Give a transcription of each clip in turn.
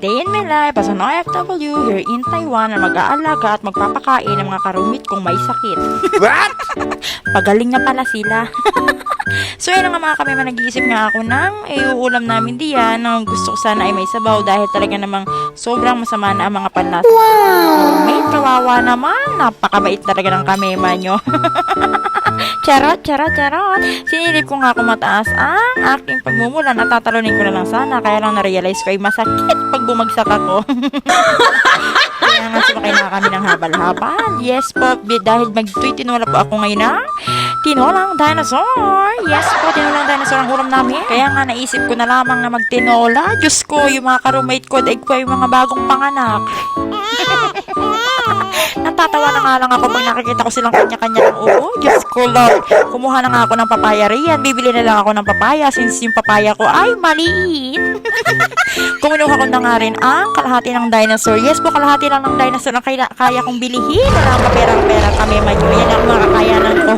day in my life as an OFW here in Taiwan na mag-aalaga at magpapakain ng mga karumit kung may sakit. What? Pagaling na pala sila. So yun nga mga kami, nag-iisip nga ako ng iuulam namin diyan na gusto ko sana ay may sabaw dahil talaga namang sobrang masama na ang mga panlasa. Wow! May kawawa naman, napakabait talaga ng kamema nyo. Charot, charot, charot. Sinilip ko nga kung mataas ang aking pagmumulan at tatalunin ko na lang sana, kaya lang na-realize ko ay masakit pag bumagsak ako. Kaya nga sumakay na kami ng habal-habal. Yes po, dahil tinola po ako ngayon ng tinolang dinosaur. Yes po, tinolang dinosaur ang ulam namin. Kaya nga naisip ko na lamang na magtinola. Diyos ko, yung mga ka-roommate ko, daig po yung mga bagong panganak. Natatawa na nga lang ako pag nakikita ko silang kanya-kanya ng upo. Diyos ko, Lord. Kumuha na nga ako ng papaya riyan. Bibili na lang ako ng papaya since yung papaya ko ay maliit. Kumuha ko na nga rin ang kalahati ng dinosaur. Yes po, kalahati lang ng dinosaur ang kaya kong bilihin. Wala ang kapera-pera kami manyo. Yan ang mga kakayanan ko.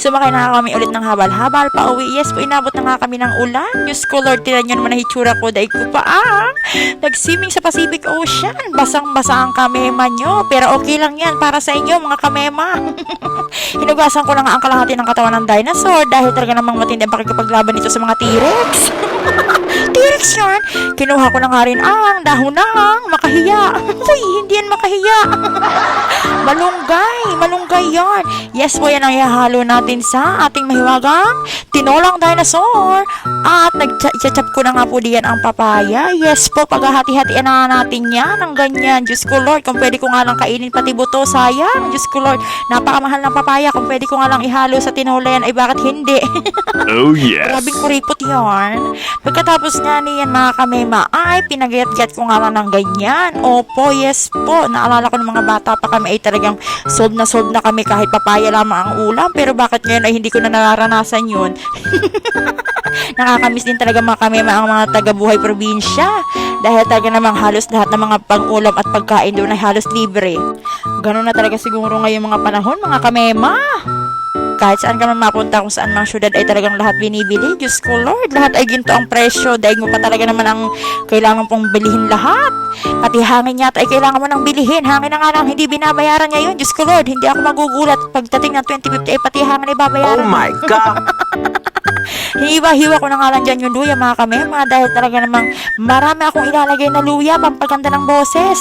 Sumakay na kami ulit ng habal-habal pa uwi. Yes po, inabot na nga kami ng ulan. Diyos ko, Lord, tinan nyo naman ang hitsura ko. Dahil ko pa nag-swimming sa Pacific Ocean. Basang-basa ang kamema nyo. Pero okay lang yan para sa inyo, mga kamema. Hinugasan ko na nga ang kalahati ng katawan ng dinosaur dahil talaga namang matindi ang pakikipaglaban nito sa mga T-Rex. T-Rex yan. Kinuha ko na nga rin ang dahon ng makahiya. Uy, hindi yan makahiya. Malunggay yan. Yes po, yan ang ihahalo natin sa ating mahiwagang tinolang dinosaur. At nag-chop ko na nga po diyan ang papaya. Yes po, paghahati-hatian na natin yan ng ganyan. Diyos ko, Lord, kung pwede ko nga lang kainin pati buto, sayang. Diyos ko, Lord, napakamahal ng papaya. Kung pwede ko nga lang ihalo sa tinola yan, ay bakit hindi? Oh yes. Grabing kuripot yarn. Pagkatapos nga niyan mga kamema, ay pinagayat-gayat ko nga lang ng ganyan. Opo, yes po. Naalala ko ng mga bata pa kami ay talagang sold na kami kahit papaya lamang ang ulam. Pero bakit ngayon ay hindi ko na nararanasan yun? Nakakamiss din talaga mga kamema ang mga taga-buhay probinsya. Dahil talaga namang halos lahat ng mga pang-ulam at pagkain doon ay halos libre. Ganun na talaga siguro ngayong mga panahon mga kamema. Kahit saan ka man mapunta, kung saan mga syudad ay talagang lahat binibili. Diyos ko, Lord, lahat ay ginto ang presyo. Dahil mo pa talaga naman ang kailangan pong bilihin lahat. Pati hangin yata ay kailangan mo nang bilihin. Hangin na nga lang, hindi binabayaran ngayon. Diyos ko, Lord, hindi ako magugulat. Pagdating ng 2050 ay pati hangin ay babayaran. Oh my God. Hiwa-hiwa ko na nga lang dyan yung luya mga kamema dahil talaga namang marami akong ilalagay na luya pampaganda ng boses.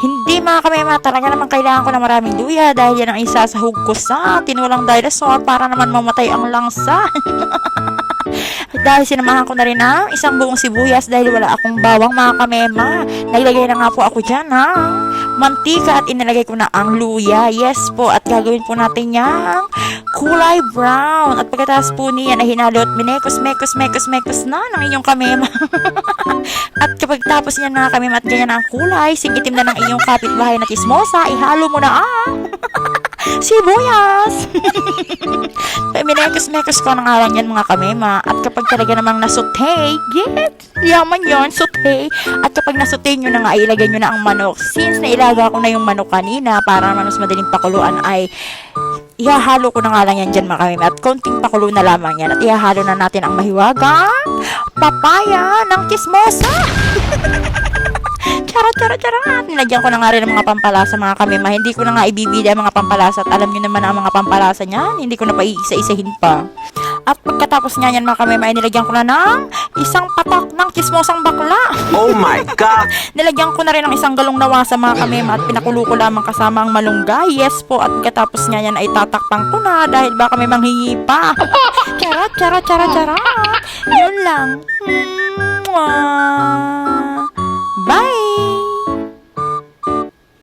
Hindi mga kamema, talaga namang kailangan ko na maraming luya dahil yan ang isasahog ko sa tinulang dinosaur para naman mamatay ang langsa. Dahil sinamahan ko na rin ng isang buong sibuyas dahil wala akong bawang mga kamema. Naglagay na nga po ako dyan ng mantika at inilagay ko na ang luya. Yes po, at gagawin po natin yung kulay brown. At pagkatapos po niyan ay hinalo at minekos na ng inyong kamema. At kapag tapos niyan na kamema at ganyan ang kulay, singitim na ng inyong kapitbahay na chismosa, ihalo mo na ang sibuyas. Minekos ko ng alang yan mga kamema. At kapag talaga namang nasote, yaman yon, sote. At kapag nasote nyo na nga, ay ilagay nyo na ang manok. Since nailaga ko na yung manok kanina para naman mas madaling pakuluan, ay ihahalo ko na nga lang yan dyan mga kamema. At konting pakulo na lamang yan. At ihahalo na natin ang mahiwagang papaya ng chismosa. Charot. Nilagyan ko na nga rin ng mga pampalasa mga kamema. Hindi ko na nga ibibida ang mga pampalasa. At alam nyo naman ang mga pampalasa niyan. Hindi ko na pa iisa-isahin pa. At pagkatapos nga yan mga kamema, ay nilagyan ko na ng isang patak ng chismosang bakla. Oh my God. Nilagyan ko na rin ng isang galong nawasa mga kamema at pinakulo ko lamang kasama ang malunggay. Yes po, at pagkatapos nga yan ay tatakpang ko na dahil baka may manghingi pa. Charot. Yun lang. Mwah.